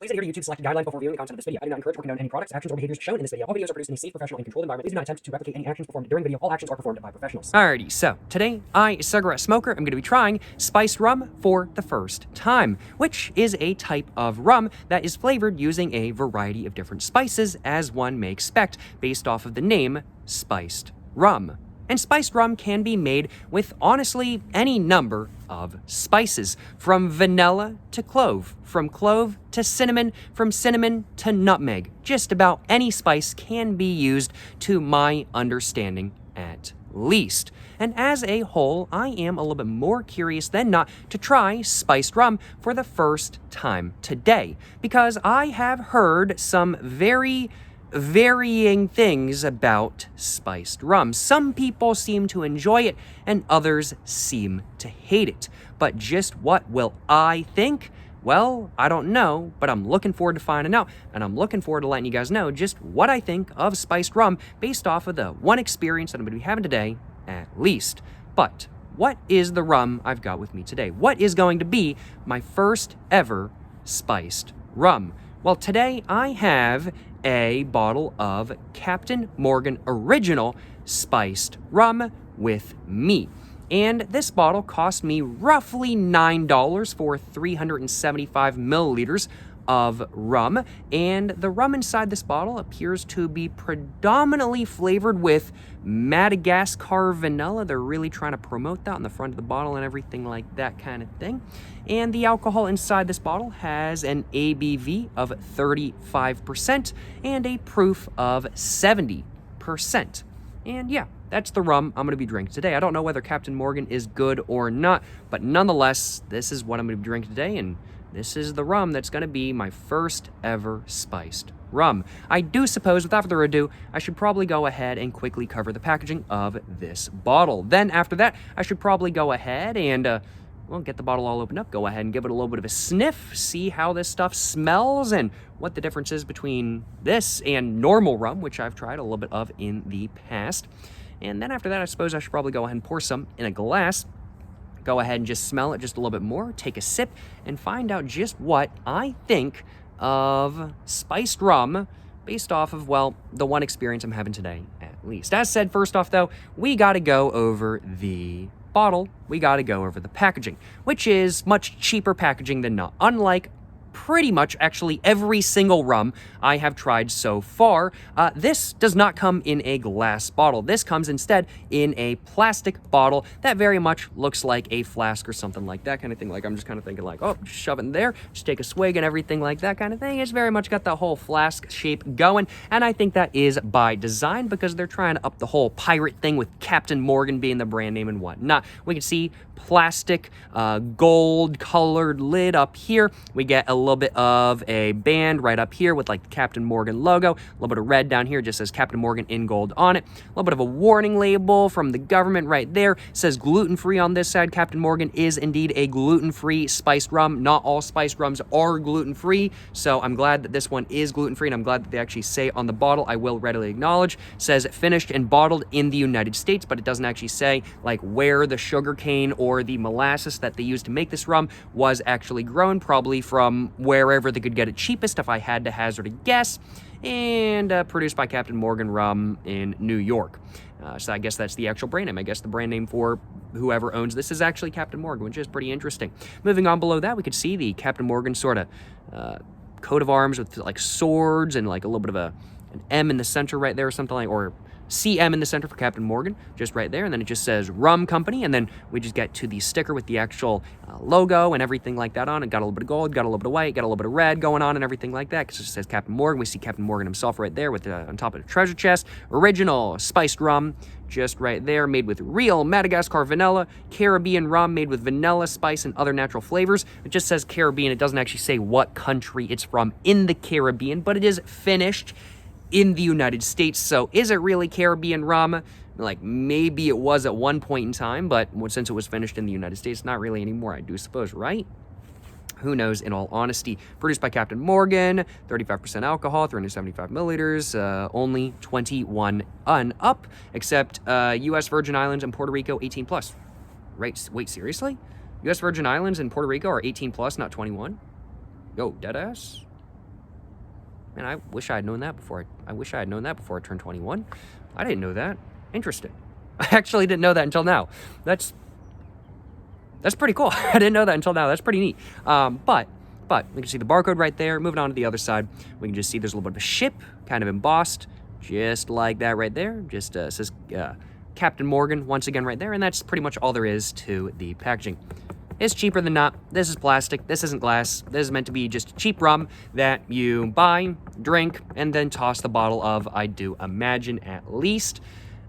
Please adhere to YouTube's selected guidelines before viewing the content of this video. I do not encourage or condone any products, actions, or behaviors shown in this video. All videos are produced in a safe, professional, and controlled environment. Please do not attempt to replicate any actions performed during the video. All actions are performed by professionals. Alrighty, so today I, Cigarette Smoker, am going to be trying spiced rum for the first time, which is a type of rum that is flavored using a variety of different spices, as one may expect, based off of the name spiced rum. And spiced rum can be made with, honestly, any number of spices, from vanilla to clove, from clove to cinnamon, from cinnamon to nutmeg. Just about any spice can be used, to my understanding at least. And as a whole, I am a little bit more curious than not to try spiced rum for the first time today, because I have heard some very varying things about spiced rum. Some people seem to enjoy it, and others seem to hate it. But just what will I think? Well, I don't know, but I'm looking forward to finding out, and I'm looking forward to letting you guys know just what I think of spiced rum based off of the one experience that I'm going to be having today, at least. But what is the rum I've got with me today? What is going to be my first ever spiced rum? Well, today I have a bottle of Captain Morgan Original Spiced Rum with me. And this bottle cost me roughly $9 for 375 milliliters of rum. And the rum inside this bottle appears to be predominantly flavored with Madagascar vanilla. They're really trying to promote that on the front of the bottle and everything like that kind of thing. And the alcohol inside this bottle has an ABV of 35% and a proof of 70%. And yeah, that's the rum I'm going to be drinking today. I don't know whether Captain Morgan is good or not, but nonetheless, this is what I'm going to be drinking today, and this is the rum that's going to be my first ever spiced rum. I do suppose, without further ado, I should probably go ahead and quickly cover the packaging of this bottle. Then after that, I should probably go ahead and, well, get the bottle all opened up, go ahead and give it a little bit of a sniff, see how this stuff smells, and what the difference is between this and normal rum, which I've tried a little bit of in the past. And then after that, I suppose I should probably go ahead and pour some in a glass, go ahead and just smell it just a little bit more, take a sip, and find out just what I think of spiced rum based off of, well, the one experience I'm having today, at least. As said, first off, though, we got to go over the bottle. We got to go over the packaging, which is much cheaper packaging than not. Unlike pretty much actually every single rum I have tried so far, this does not come in a glass bottle. This comes instead in a plastic bottle that very much looks like a flask or something like that kind of thing. Like, I'm just kind of thinking like, oh, just shove it in there, just take a swig and everything like that kind of thing. It's very much got the whole flask shape going, and I think that is by design because they're trying to up the whole pirate thing with Captain Morgan being the brand name and whatnot. We can see plastic, gold colored lid up here. We get a little bit of a band right up here with like the Captain Morgan logo, a little bit of red down here, just says Captain Morgan in gold on it, a little bit of a warning label from the government right there, says gluten-free on this side. Captain Morgan is indeed a gluten-free spiced rum. Not all spiced rums are gluten-free, so I'm glad that this one is gluten-free, and I'm glad that they actually say on the bottle, I will readily acknowledge, says finished and bottled in the United States, but it doesn't actually say like where the sugar cane or the molasses that they used to make this rum was actually grown, probably from wherever they could get it cheapest, if I had to hazard a guess, and produced by Captain Morgan Rum in New York. So I guess that's the actual brand name. I guess the brand name for whoever owns this is actually Captain Morgan, which is pretty interesting. Moving on below that, we could see the Captain Morgan sort of coat of arms with like swords and like a little bit of an M in the center right there or something like, or CM in the center for Captain Morgan, just right there, and then it just says Rum Company, and then we just get to the sticker with the actual logo and everything like that on it. Got a little bit of gold, got a little bit of white, got a little bit of red going on and everything like that, because it says Captain Morgan. We see Captain Morgan himself right there with on top of the treasure chest. Original spiced rum, just right there, made with real Madagascar vanilla, Caribbean rum made with vanilla, spice, and other natural flavors. It just says Caribbean. It doesn't actually say what country it's from in the Caribbean, but it is finished in the United States. So is it really Caribbean rum? Like, maybe it was at one point in time, but since it was finished in the United States, not really anymore, I do suppose, right? Who knows, in all honesty. Produced by Captain Morgan, 35% alcohol, 375 milliliters, only 21 and up, except U.S. Virgin Islands and Puerto Rico, 18 plus. Right, wait, seriously? U.S. Virgin Islands and Puerto Rico are 18 plus, not 21? Yo, deadass? And I wish I had known that before. I wish I had known that before I turned 21. I didn't know that. Interesting. I actually didn't know that until now. That's pretty cool. I didn't know that until now. That's pretty neat. But we can see the barcode right there. Moving on to the other side, we can just see there's a little bit of a ship, kind of embossed, just like that right there. Just says Captain Morgan once again right there, and that's pretty much all there is to the packaging. It's cheaper than not. This is plastic. This isn't glass. This is meant to be just cheap rum that you buy, drink, and then toss the bottle of, I do imagine, at least.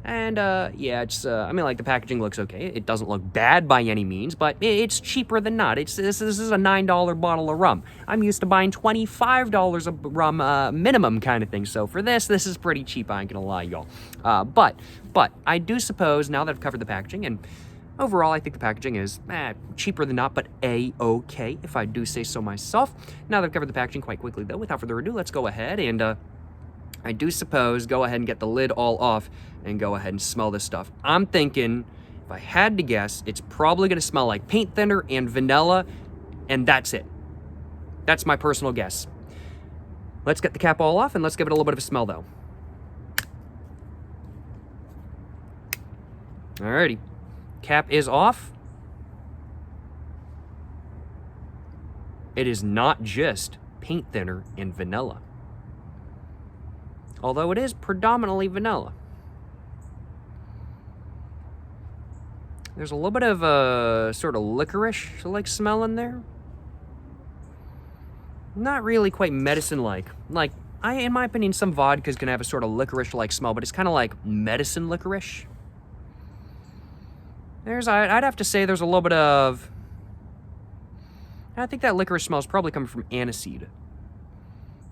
And, yeah, it's, I mean, like, the packaging looks okay. It doesn't look bad by any means, but it's cheaper than not. This is a $9 bottle of rum. I'm used to buying $25 of rum, minimum kind of thing. So for this is pretty cheap, I ain't gonna lie, y'all. But I do suppose, now that I've covered the packaging, and overall, I think the packaging is cheaper than not, but A-okay, if I do say so myself. Now that I've covered the packaging quite quickly, though, without further ado, let's go ahead and, I do suppose, go ahead and get the lid all off and go ahead and smell this stuff. I'm thinking, if I had to guess, it's probably going to smell like paint thinner and vanilla, and that's it. That's my personal guess. Let's get the cap all off, and let's give it a little bit of a smell, though. Alrighty. Cap is off. It is not just paint thinner and vanilla, although it is predominantly vanilla. There's a little bit of a sort of licorice-like smell in there. Not really quite medicine-like. Like, in my opinion, some vodkas can have a sort of licorice-like smell, but it's kind of like medicine licorice. I'd have to say there's a little bit of... I think that licorice smell is probably coming from aniseed.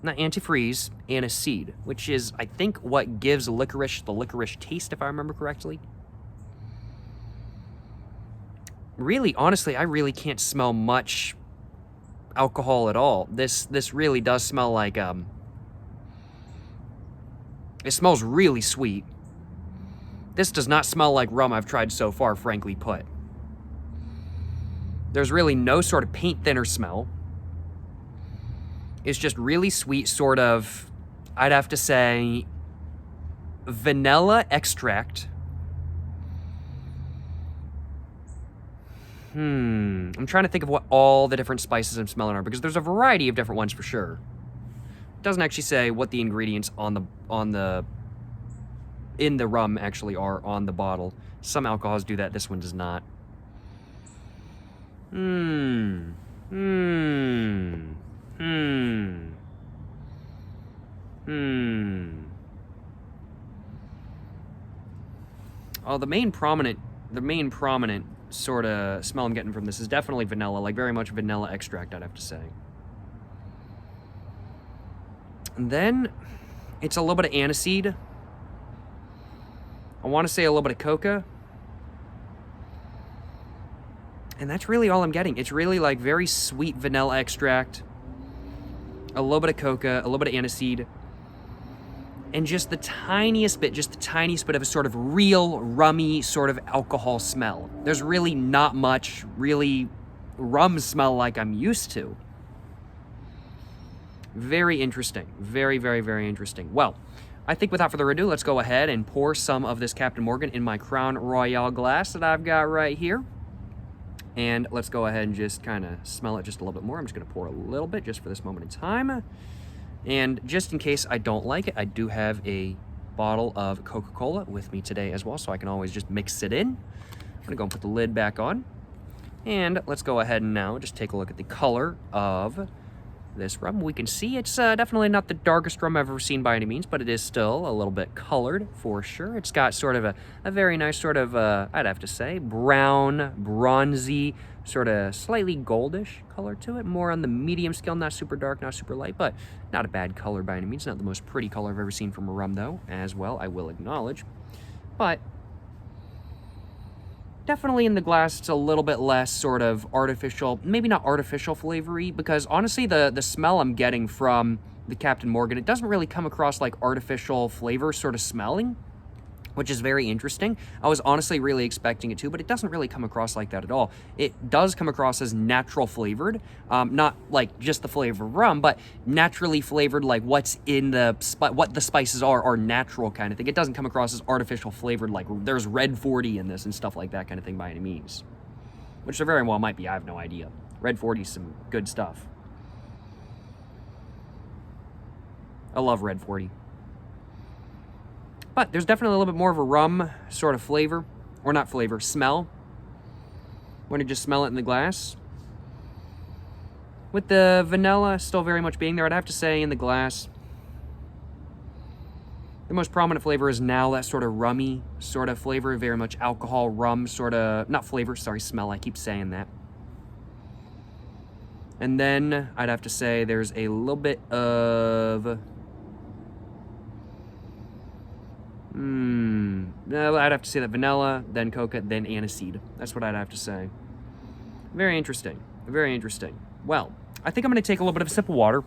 Not antifreeze, aniseed, which is, I think, what gives licorice the licorice taste, if I remember correctly. Really, honestly, I really can't smell much alcohol at all. This really does smell like, it smells really sweet. This does not smell like rum I've tried so far, frankly put. There's really no sort of paint thinner smell. It's just really sweet, sort of, I'd have to say, vanilla extract. I'm trying to think of what all the different spices I'm smelling are, because there's a variety of different ones for sure. It doesn't actually say what the ingredients in the rum actually are on the bottle. Some alcohols do that, this one does not. Oh, the main prominent sort of smell I'm getting from this is definitely vanilla, like very much vanilla extract, I'd have to say. And then it's a little bit of aniseed. I want to say a little bit of coca. And that's really all I'm getting. It's really like very sweet vanilla extract, a little bit of coca, a little bit of aniseed, and just the tiniest bit of a sort of real rummy sort of alcohol smell. There's really not much really rum smell like I'm used to. Very interesting. Very, very, very interesting. Well, I think without further ado, let's go ahead and pour some of this Captain Morgan in my Crown Royal glass that I've got right here. And let's go ahead and just kind of smell it just a little bit more. I'm just going to pour a little bit just for this moment in time. And just in case I don't like it, I do have a bottle of Coca-Cola with me today as well, so I can always just mix it in. I'm going to go and put the lid back on. And let's go ahead and now just take a look at the color of this rum. We can see it's definitely not the darkest rum I've ever seen by any means, but it is still a little bit colored for sure. It's got sort of a very nice sort of, I'd have to say, brown, bronzy, sort of slightly goldish color to it. More on the medium scale, not super dark, not super light, but not a bad color by any means. Not the most pretty color I've ever seen from a rum, though, as well, I will acknowledge. But definitely in the glass, it's a little bit less sort of artificial, maybe not artificial flavory, because honestly, the smell I'm getting from the Captain Morgan, it doesn't really come across like artificial flavor sort of smelling, which is very interesting. I was honestly really expecting it to, but it doesn't really come across like that at all. It does come across as natural flavored, not like just the flavor of rum, but naturally flavored, like what's in the what the spices are natural kind of thing. It doesn't come across as artificial flavored, like there's red 40 in this and stuff like that kind of thing by any means, which there very well might be. I have no idea. Red 40 is some good stuff. I love red 40. But there's definitely a little bit more of a rum sort of flavor, or not flavor, smell, when you just smell it in the glass. With the vanilla still very much being there, I'd have to say in the glass, the most prominent flavor is now that sort of rummy sort of flavor, very much alcohol, rum sort of, not flavor, sorry, smell, I keep saying that. And then I'd have to say there's a little bit of... I'd have to say that vanilla, then coca, then aniseed. That's what I'd have to say. Very interesting. Very interesting. Well, I think I'm going to take a little bit of a sip of water,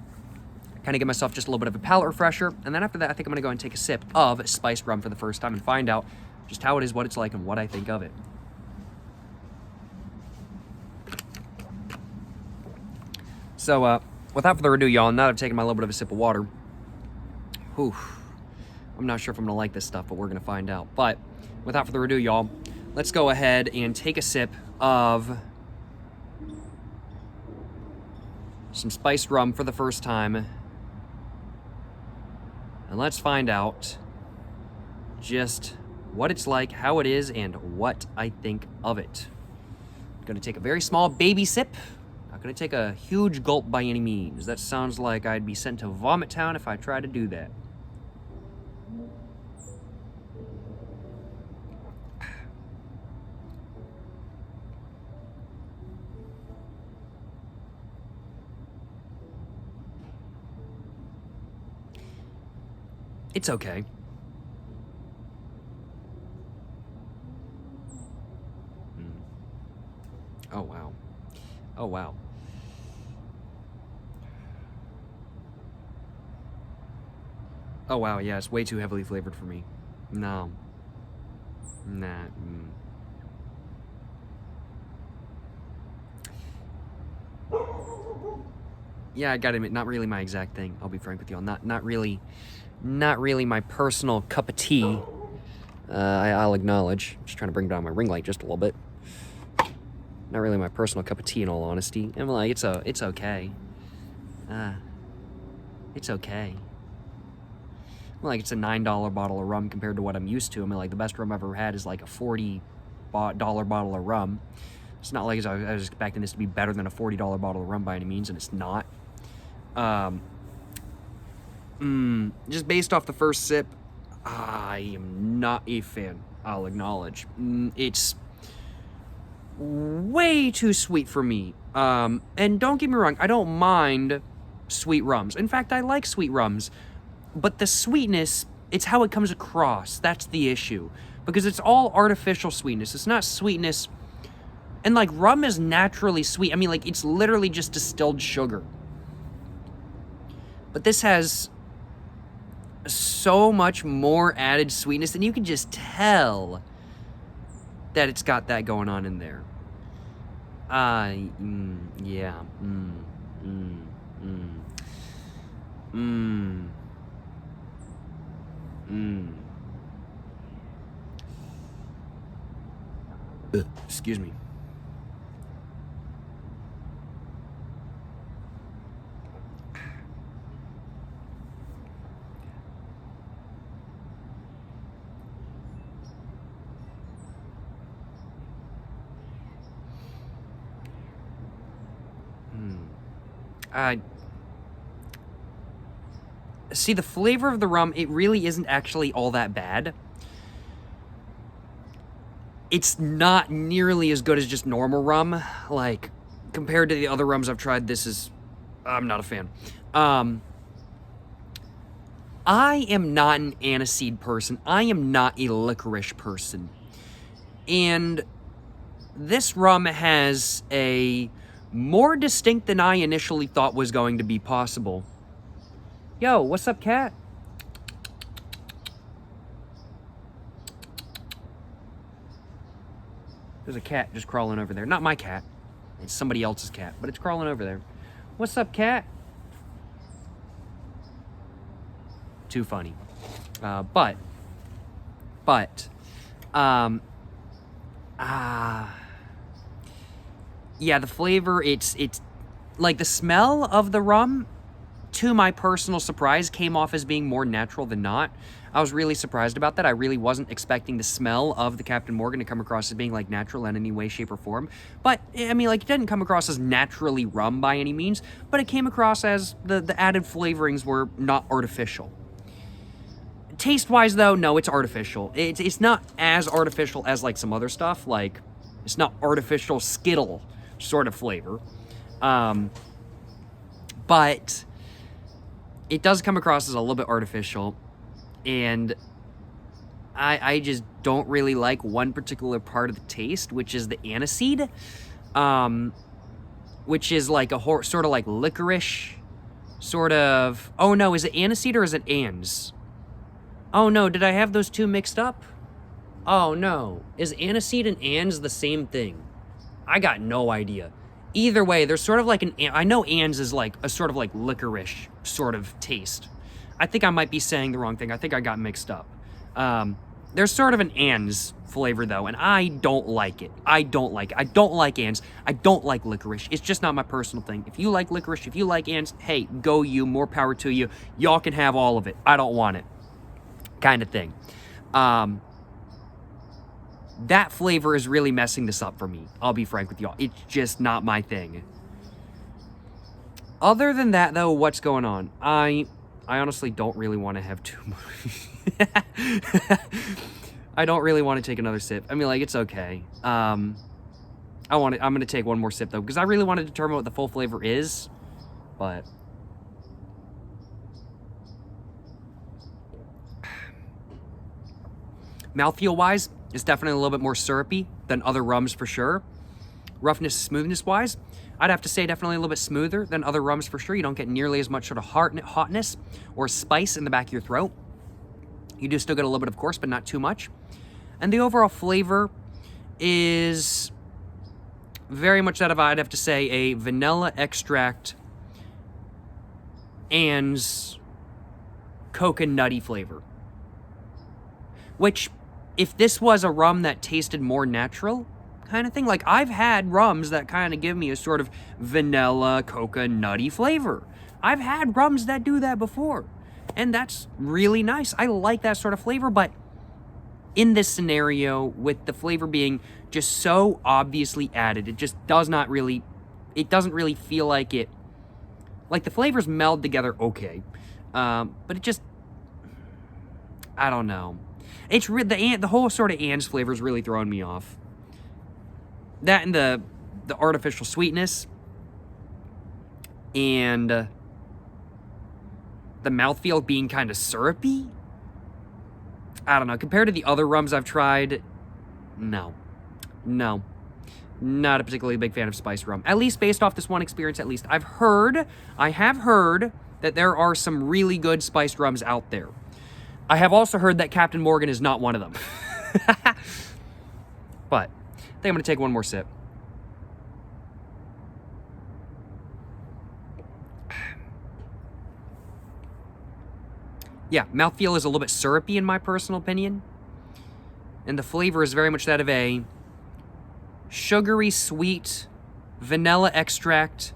kind of give myself just a little bit of a palate refresher, and then after that, I think I'm going to go and take a sip of spiced rum for the first time and find out just how it is, what it's like, and what I think of it. So, without further ado, y'all, now that I've taken my little bit of a sip of water, I'm not sure if I'm going to like this stuff, but we're going to find out. But without further ado, y'all, let's go ahead and take a sip of some spiced rum for the first time. And let's find out just what it's like, how it is, and what I think of it. I'm going to take a very small baby sip. Not going to take a huge gulp by any means. That sounds like I'd be sent to Vomit Town if I tried to do that. It's okay. Oh, wow. Oh, wow. Oh, wow, yeah, it's way too heavily flavored for me. No. Nah. Yeah, I gotta admit, not really my exact thing. I'll be frank with y'all. Not really my personal cup of tea. I'll acknowledge. Just trying to bring down my ring light just a little bit. Not really my personal cup of tea, in all honesty. And like, it's okay. It's okay. Like, it's a $9 bottle of rum compared to what I'm used to. I mean, like, the best rum I've ever had is like a $40 bottle of rum. It's not like I was expecting this to be better than a $40 bottle of rum by any means, and it's not. Just based off the first sip, I am not a fan, I'll acknowledge. It's way too sweet for me. And don't get me wrong, I don't mind sweet rums. In fact, I like sweet rums. But the sweetness, it's how it comes across. That's the issue. Because it's all artificial sweetness. It's not sweetness. And, like, rum is naturally sweet. I mean, like, it's literally just distilled sugar. But this has so much more added sweetness, and you can just tell that it's got that going on in there. Yeah. Excuse me. See, the flavor of the rum, it really isn't actually all that bad. It's not nearly as good as just normal rum. Like, compared to the other rums I've tried, I'm not a fan. I am not an aniseed person. I am not a licorice person. And this rum has a more distinct than I initially thought was going to be possible. Yo, what's up, cat? There's a cat just crawling over there. Not my cat. It's somebody else's cat, but it's crawling over there. What's up, cat? Too funny. Yeah, the flavor, it's like the smell of the rum, to my personal surprise, came off as being more natural than not. I was really surprised about that. I really wasn't expecting the smell of the Captain Morgan to come across as being like natural in any way, shape, or form. But I mean, like, it didn't come across as naturally rum by any means, but it came across as the added flavorings were not artificial. Taste-wise, though, no, it's artificial. It's not as artificial as like some other stuff. Like, it's not artificial Skittle sort of flavor. But it does come across as a little bit artificial, and I just don't really like one particular part of the taste, which is the aniseed, which is like a sort of like licorice, sort of. Oh no, is it aniseed or is it anise? Oh no, did I have those two mixed up? Oh no, is aniseed and anise the same thing? I got no idea. Either way, there's sort of like I know anise is like a sort of like licorice sort of taste. I think I might be saying the wrong thing. I think I got mixed up. There's sort of an anise flavor though, and I don't like it. I don't like anise. I don't like licorice. It's just not my personal thing. If you like licorice, if you like anise, hey, go you, more power to you. Y'all can have all of it. I don't want it. Kind of thing. That flavor is really messing this up for me. I'll be frank with y'all. It's just not my thing. Other than that, though, what's going on? I honestly don't really want to have too much. I don't really want to take another sip. I mean, like, it's okay. I'm going to take one more sip, though, because I really want to determine what the full flavor is. But mouthfeel-wise, it's definitely a little bit more syrupy than other rums for sure. Roughness, smoothness-wise, I'd have to say definitely a little bit smoother than other rums for sure. You don't get nearly as much sort of hotness or spice in the back of your throat. You do still get a little bit, of course, but not too much. And the overall flavor is very much that of, I'd have to say, a vanilla extract and coconutty flavor. Which, if this was a rum that tasted more natural kind of thing, like I've had rums that kind of give me a sort of vanilla coconutty flavor. I've had rums that do that before, and that's really nice. I like that sort of flavor, but in this scenario, with the flavor being just so obviously added, it just doesn't really feel like it, like the flavors meld together okay, but it just, I don't know. It's the whole sort of anise flavor is really throwing me off. That and the artificial sweetness and the mouthfeel being kind of syrupy. I don't know. Compared to the other rums I've tried, no. Not a particularly big fan of spiced rum. At least based off this one experience, at least. I have heard that there are some really good spiced rums out there. I have also heard that Captain Morgan is not one of them. But I think I'm going to take one more sip. Yeah, mouthfeel is a little bit syrupy in my personal opinion. And the flavor is very much that of a sugary, sweet, vanilla extract,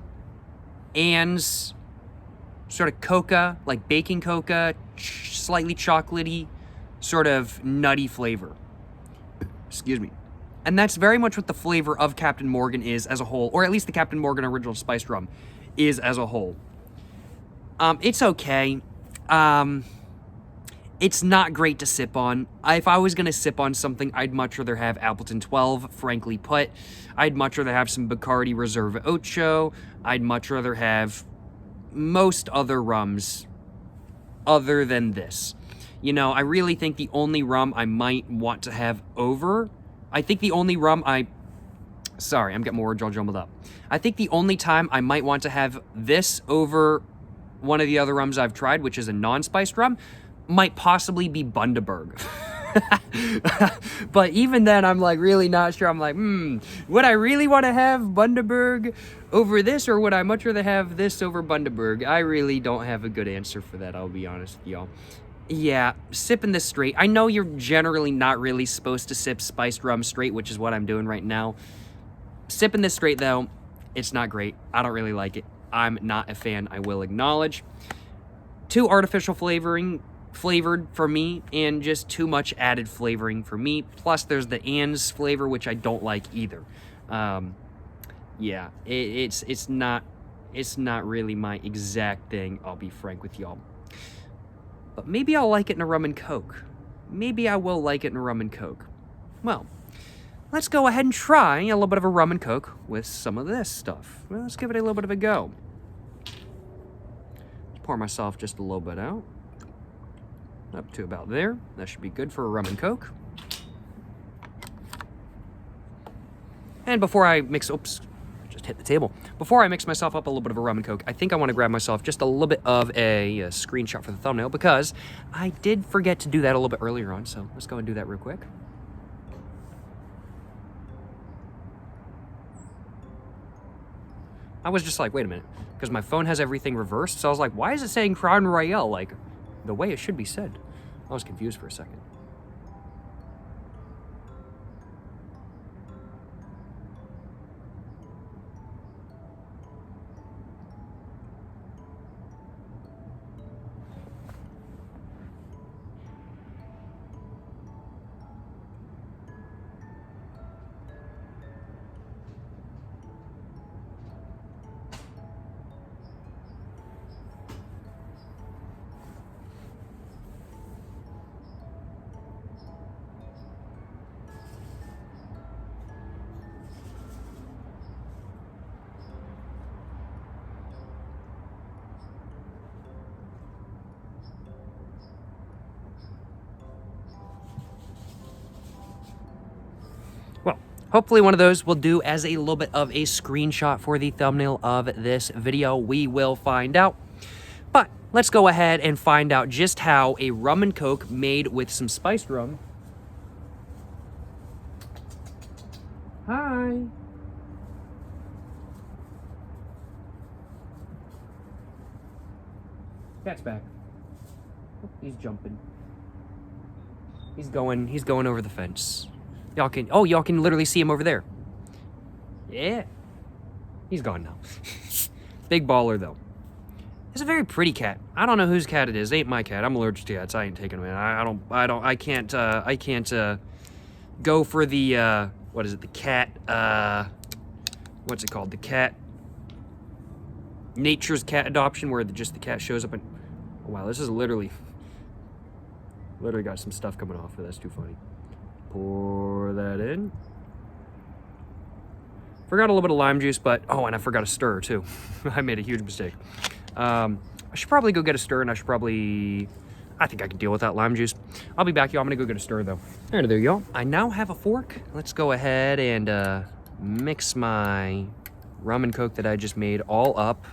and sort of coca, like baking coca, slightly chocolatey, sort of nutty flavor. Excuse me. And that's very much what the flavor of Captain Morgan is as a whole, or at least the Captain Morgan original spiced rum is as a whole. It's okay. It's not great to sip on. If I was going to sip on something, I'd much rather have Appleton 12, frankly put. I'd much rather have some Bacardi Reserva Ocho. I'd much rather have most other rums other than this. You know, I really think the only rum I might want to have over... Sorry, I'm getting my words all jumbled up. I think the only time I might want to have this over one of the other rums I've tried, which is a non-spiced rum, might possibly be Bundaberg. But even then, I'm like really not sure. I'm like, would I really want to have Bundaberg over this, or would I much rather have this over Bundaberg? I really don't have a good answer for that, I'll be honest with y'all. Yeah, sipping this straight. I know you're generally not really supposed to sip spiced rum straight, which is what I'm doing right now. Sipping this straight, though, it's not great. I don't really like it. I'm not a fan, I will acknowledge. Too artificial flavored for me, and just too much added flavoring for me. Plus, there's the anise flavor, which I don't like either. Yeah, it's not really my exact thing, I'll be frank with y'all. But maybe I'll like it in a rum and coke. Maybe I will like it in a rum and coke. Well, let's go ahead and try a little bit of a rum and coke with some of this stuff. Well, let's give it a little bit of a go. Pour myself just a little bit out. Up to about there. That should be good for a rum and coke. And before I mix, oops, just hit the table. Before I mix myself up a little bit of a rum and coke, I think I want to grab myself just a little bit of a screenshot for the thumbnail, because I did forget to do that a little bit earlier on, so let's go and do that real quick. I was just like, wait a minute, because my phone has everything reversed, so I was like, why is it saying Crown Royale, like, the way it should be said? I was confused for a second. Well, hopefully one of those will do as a little bit of a screenshot for the thumbnail of this video. We will find out. But let's go ahead and find out just how a rum and coke made with some spiced rum. Hi. Cat's back. Oh, he's jumping. He's going over the fence. Y'all can literally see him over there. Yeah. He's gone now. Big baller though. It's a very pretty cat. I don't know whose cat it is. It ain't my cat. I'm allergic to cats. I ain't taking them in. I can't go for the what is it? The cat what's it called? The cat nature's cat adoption, where just the cat shows up and oh, wow, this is literally got some stuff coming off. That's too funny. Pour that in. Forgot a little bit of lime juice, but oh, and I forgot a stir too. I made a huge mistake. I should probably go get a stir, and I think I can deal with that lime juice. I'll be back, y'all. I'm gonna go get a stir though. There y'all. I now have a fork. Let's go ahead and mix my rum and coke that I just made all up.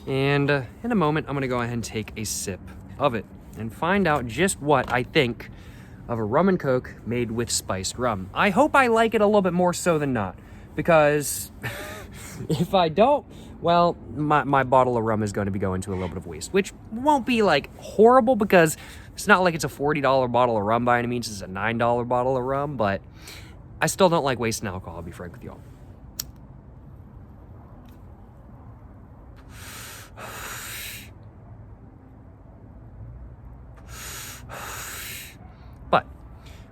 And in a moment, I'm gonna go ahead and take a sip of it and find out just what I think of a rum and coke made with spiced rum. I hope I like it a little bit more so than not, because if I don't, well, my bottle of rum is going to be going to a little bit of waste, which won't be like horrible, because it's not like it's a $40 bottle of rum by any means. It's a $9 bottle of rum, but I still don't like wasting alcohol, I'll be frank with y'all. But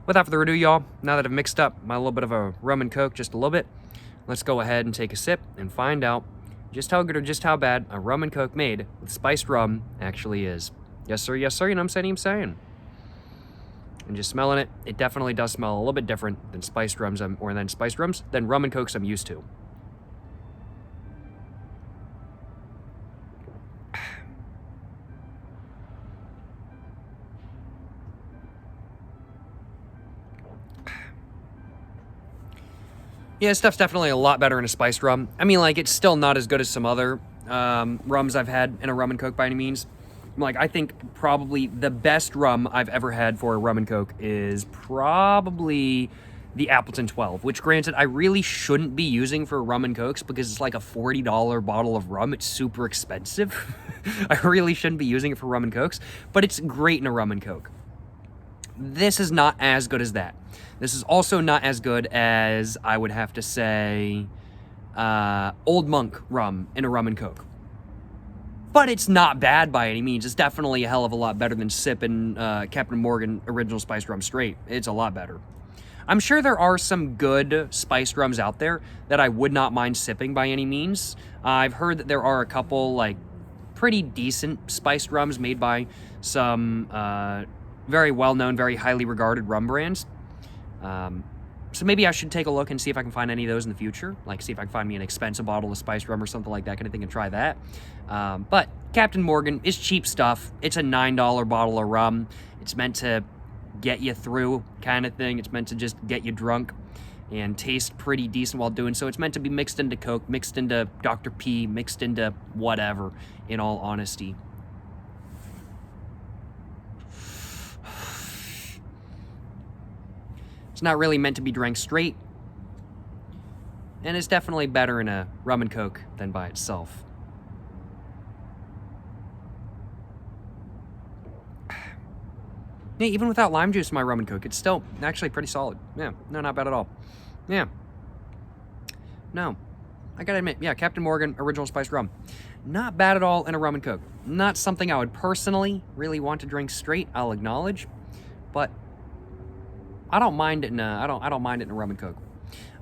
without further ado, y'all, now that I've mixed up my little bit of a rum and coke just a little bit, let's go ahead and take a sip and find out just how good or just how bad a rum and coke made with spiced rum actually is. Yes, sir, you know what I'm saying? And just smelling it, it definitely does smell a little bit different than spiced rums, than rum and cokes I'm used to. Yeah, stuff's definitely a lot better in a spiced rum. I mean, like, it's still not as good as some other rums I've had in a rum and coke by any means. Like, I think probably the best rum I've ever had for a rum and coke is probably the Appleton 12, which granted, I really shouldn't be using for rum and cokes because it's like a $40 bottle of rum. It's super expensive. I really shouldn't be using it for rum and cokes, but it's great in a rum and coke. This is not as good as that. This is also not as good as, I would have to say, Old Monk rum in a rum and coke. But it's not bad by any means. It's definitely a hell of a lot better than sipping Captain Morgan Original Spiced Rum straight. It's a lot better. I'm sure there are some good spiced rums out there that I would not mind sipping by any means. I've heard that there are a couple, like, pretty decent spiced rums made by some very well-known, very highly regarded rum brands. So maybe I should take a look and see if I can find any of those in the future. Like, see if I can find me an expensive bottle of spiced rum or something like that kind of thing and try that. But Captain Morgan is cheap stuff. It's a $9 bottle of rum. It's meant to get you through kind of thing. It's meant to just get you drunk and taste pretty decent while doing so. It's meant to be mixed into Coke, mixed into Dr. P, mixed into whatever, in all honesty. It's not really meant to be drank straight, and it's definitely better in a rum and coke than by itself. Yeah, even without lime juice in my rum and coke, it's still actually pretty solid. Yeah, no, not bad at all. Yeah. No, I gotta admit, yeah, Captain Morgan Original Spiced Rum. Not bad at all in a rum and coke. Not something I would personally really want to drink straight, I'll acknowledge, but I don't mind it in a, I don't mind it in a rum and coke.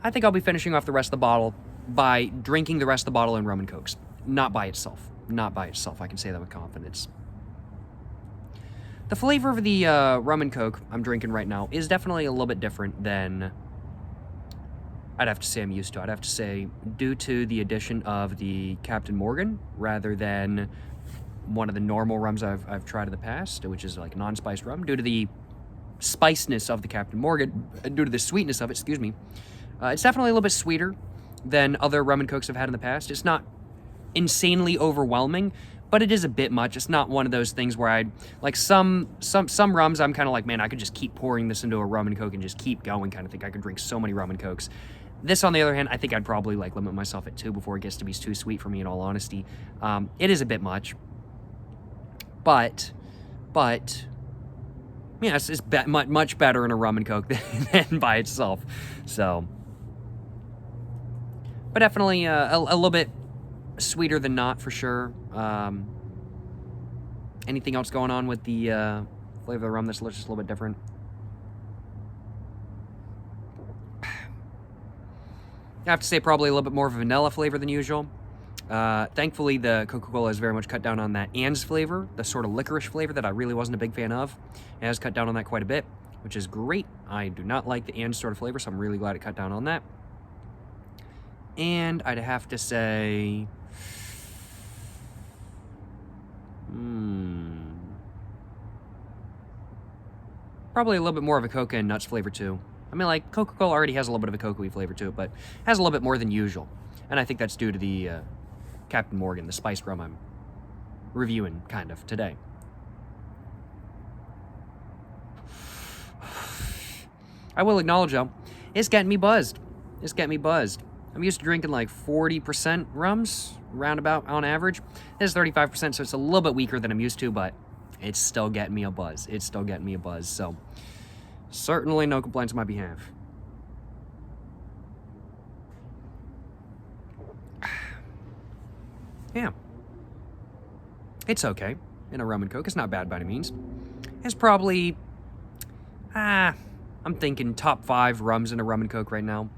I think I'll be finishing off the rest of the bottle by drinking the rest of the bottle in rum and cokes. Not by itself. Not by itself. I can say that with confidence. The flavor of the rum and coke I'm drinking right now is definitely a little bit different than I'd have to say I'm used to. I'd have to say due to the addition of the Captain Morgan rather than one of the normal rums I've tried in the past, which is like non-spiced rum, due to the spiciness of the Captain Morgan, due to the sweetness of it, excuse me. It's definitely a little bit sweeter than other rum and cokes I've had in the past. It's not insanely overwhelming, but it is a bit much. It's not one of those things where I'd, like some rums, I'm kind of like, man, I could just keep pouring this into a rum and coke and just keep going kind of thing. I could drink so many rum and cokes. This, on the other hand, I think I'd probably like limit myself at 2 before it gets to be too sweet for me, in all honesty. It is a bit much, but yeah, it's much better in a rum and coke than by itself. So, but definitely a little bit sweeter than not, for sure. Anything else going on with the flavor of the rum that's just a little bit different? I have to say probably a little bit more of a vanilla flavor than usual. Thankfully, the Coca-Cola has very much cut down on that Ann's flavor, the sort of licorice flavor that I really wasn't a big fan of. It has cut down on that quite a bit, which is great. I do not like the Ann's sort of flavor, so I'm really glad it cut down on that. And I'd have to say, probably a little bit more of a coca and nuts flavor too. I mean, like, Coca-Cola already has a little bit of a cocoa-y flavor to it, but has a little bit more than usual. And I think that's due to the Captain Morgan, the spiced rum I'm reviewing, kind of, today. I will acknowledge, though, it's getting me buzzed. It's getting me buzzed. I'm used to drinking like 40% rums, roundabout, on average. This is 35%, so it's a little bit weaker than I'm used to, but it's still getting me a buzz. It's still getting me a buzz, so certainly no complaints on my behalf. Yeah. It's okay in a rum and coke. It's not bad by any means. It's probably, I'm thinking top 5 rums in a rum and coke right now.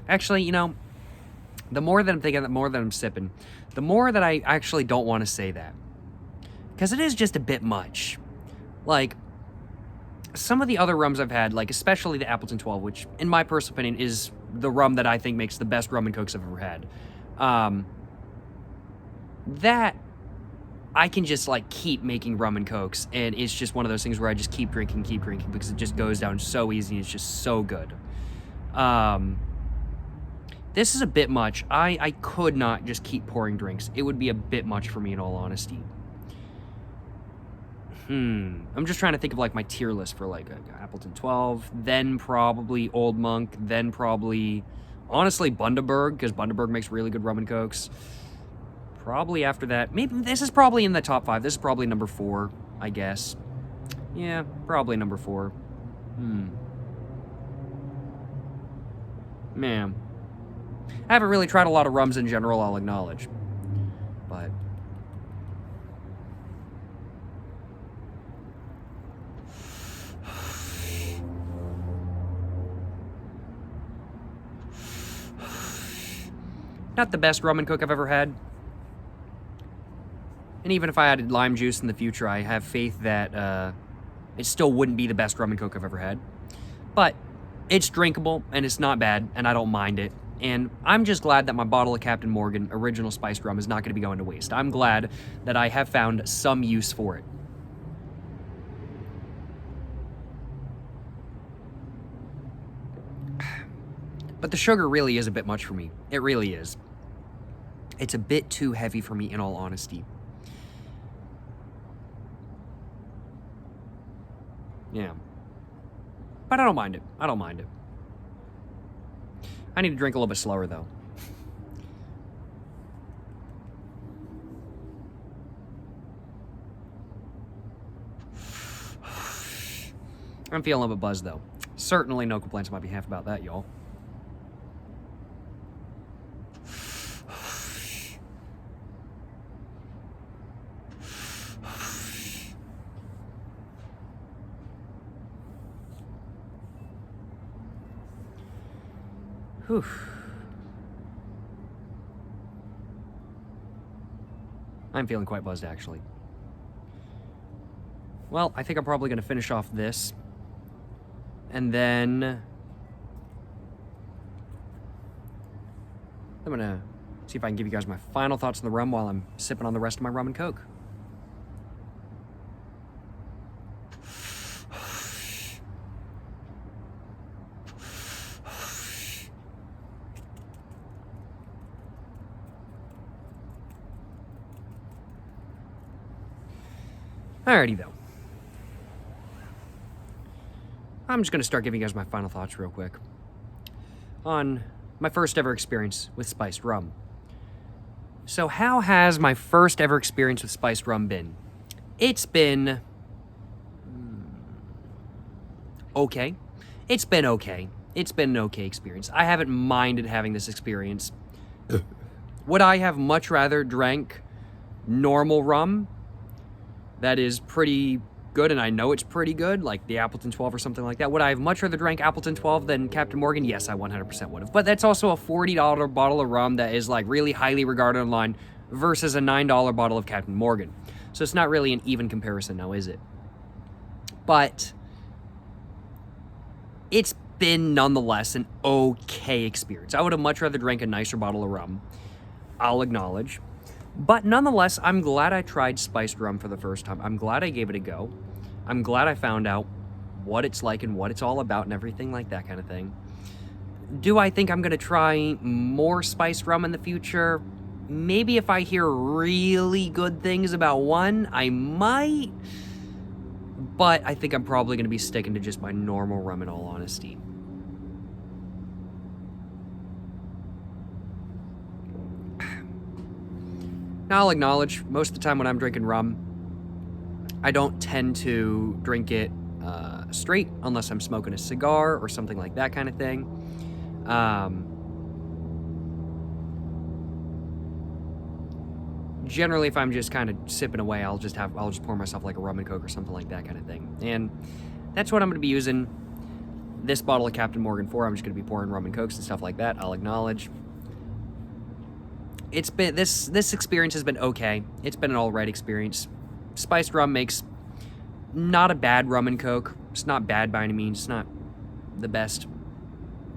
Actually, you know, the more that I'm thinking, the more that I'm sipping, the more that I actually don't want to say that. Because it is just a bit much. Like, some of the other rums I've had, like especially the Appleton 12, which in my personal opinion is the rum that I think makes the best rum and cokes I've ever had. That I can just like keep making rum and cokes, and it's just one of those things where I just keep drinking because it just goes down so easy and it's just so good. This is a bit much. I could not just keep pouring drinks. It would be a bit much for me in all honesty. I'm just trying to think of like my tier list for like Appleton 12, then probably Old Monk, then probably, honestly, Bundaberg, because Bundaberg makes really good rum and cokes. Probably after that, maybe this is probably in the top 5. This is probably number 4, I guess. Yeah, probably number 4. Man. I haven't really tried a lot of rums in general, I'll acknowledge. But not the best rum and coke I've ever had. And even if I added lime juice in the future, I have faith that it still wouldn't be the best rum and coke I've ever had. But it's drinkable, and it's not bad, and I don't mind it. And I'm just glad that my bottle of Captain Morgan original spiced rum is not going to be going to waste. I'm glad that I have found some use for it. But the sugar really is a bit much for me. It really is. It's a bit too heavy for me, in all honesty. Yeah. But I don't mind it. I don't mind it. I need to drink a little bit slower, though. I'm feeling a little bit buzzed, though. Certainly no complaints on my behalf about that, y'all. Whew. I'm feeling quite buzzed, actually. Well, I think I'm probably going to finish off this. And then I'm going to see if I can give you guys my final thoughts on the rum while I'm sipping on the rest of my rum and coke. Alrighty, though. I'm just going to start giving you guys my final thoughts real quick on my first ever experience with spiced rum. So how has my first ever experience with spiced rum been? It's been okay. It's been okay. It's been an okay experience. I haven't minded having this experience. Would I have much rather drank normal rum that is pretty good, and I know it's pretty good, like the Appleton 12 or something like that? Would I have much rather drank Appleton 12 than Captain Morgan? Yes, I 100% would have. But that's also a $40 bottle of rum that is like really highly regarded online versus a $9 bottle of Captain Morgan. So it's not really an even comparison now, is it? But it's been nonetheless an okay experience. I would have much rather drank a nicer bottle of rum, I'll acknowledge. But nonetheless, I'm glad I tried spiced rum for the first time. I'm glad I gave it a go. I'm glad I found out what it's like and what it's all about and everything like that kind of thing. Do I think I'm going to try more spiced rum in the future? Maybe if I hear really good things about one, I might. But I think I'm probably going to be sticking to just my normal rum in all honesty. Now, I'll acknowledge, most of the time when I'm drinking rum, I don't tend to drink it straight unless I'm smoking a cigar or something like that kind of thing. Generally, if I'm just kind of sipping away, I'll just pour myself like a rum and coke or something like that kind of thing. And that's what I'm going to be using this bottle of Captain Morgan for. I'm just going to be pouring rum and cokes and stuff like that. I'll acknowledge. It's been this experience has been okay. It's been an alright experience. Spiced rum makes not a bad rum and coke. It's not bad by any means. It's not the best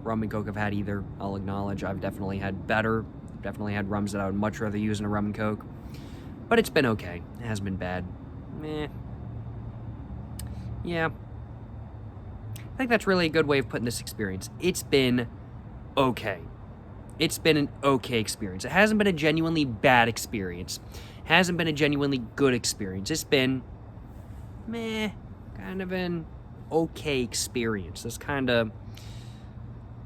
rum and coke I've had either. I'll acknowledge. I've definitely had better. Definitely had rums that I would much rather use in a rum and coke. But it's been okay. It hasn't been bad. Meh. Yeah. I think that's really a good way of putting this experience. It's been okay. it's been an okay experience. It hasn't been a genuinely bad experience. It hasn't been a genuinely good experience. It's been meh, kind of an okay experience. That's kind of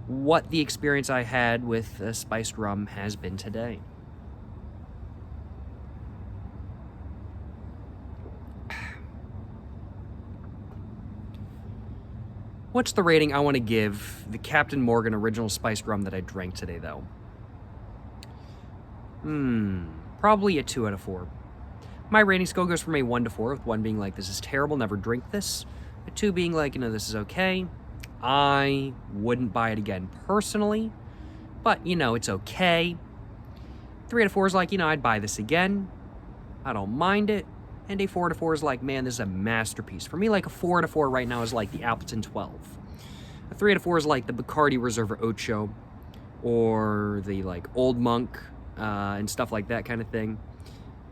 what the experience I had with spiced rum has been today. What's the rating I want to give the Captain Morgan original spiced rum that I drank today, though? Probably a 2 out of 4. My rating scale goes from a 1 to 4, with 1 being like, this is terrible, never drink this. A 2 being like, this is okay. I wouldn't buy it again personally, but, it's okay. 3 out of 4 is like, I'd buy this again. I don't mind it. And a 4 out of 4 is like, man, this is a masterpiece. For me, like, a 4 out of 4 right now is like the Appleton 12. A 3 out of 4 is like the Bacardi Reserva Ocho, or the, like, Old Monk, and stuff like that kind of thing.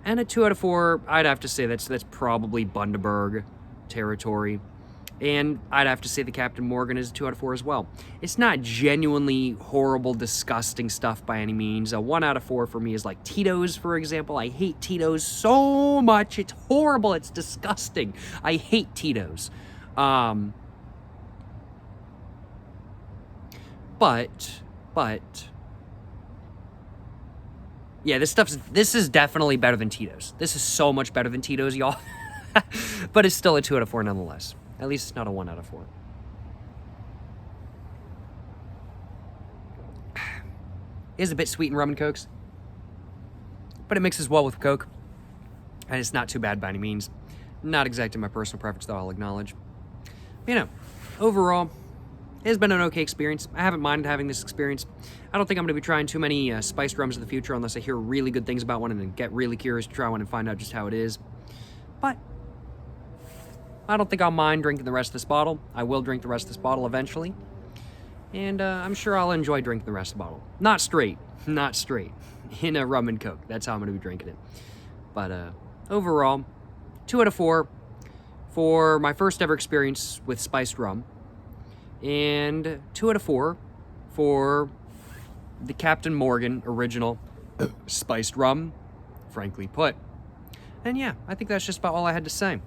And a 2 out of 4, I'd have to say that's probably Bundaberg territory. And I'd have to say the Captain Morgan is a 2 out of 4 as well. It's not genuinely horrible, disgusting stuff by any means. A 1 out of 4 for me is like Tito's, for example. I hate Tito's so much. It's horrible. It's disgusting. I hate Tito's. But yeah, this is definitely better than Tito's. This is so much better than Tito's, y'all. But it's still a 2 out of 4 nonetheless. At least it's not a 1 out of 4. It is a bit sweet in rum and cokes, but it mixes well with Coke, and it's not too bad by any means. Not exactly my personal preference, though, I'll acknowledge. Overall, it has been an okay experience. I haven't minded having this experience. I don't think I'm going to be trying too many spiced rums in the future unless I hear really good things about one and then get really curious to try one and find out just how it is. But I don't think I'll mind drinking the rest of this bottle. I will drink the rest of this bottle eventually. And I'm sure I'll enjoy drinking the rest of the bottle. Not straight. In a rum and Coke. That's how I'm going to be drinking it. But overall, 2 out of 4 for my first ever experience with spiced rum. And 2 out of 4 for the Captain Morgan original spiced rum, frankly put. And yeah, I think that's just about all I had to say.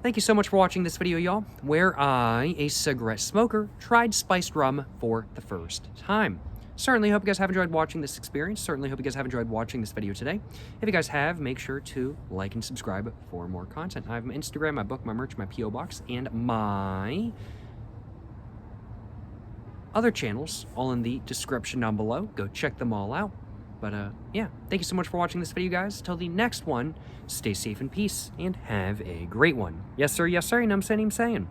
Thank you so much for watching this video, y'all, where I, a cigarette smoker, tried spiced rum for the first time. Certainly hope you guys have enjoyed watching this experience. Certainly hope you guys have enjoyed watching this video today. If you guys have, make sure to like and subscribe for more content. I have my Instagram, my book, my merch, my P.O. Box, and my other channels all in the description down below. Go check them all out. But yeah, thank you so much for watching this video, guys. Till the next one, stay safe in peace and have a great one. Yes, sir, and I'm saying.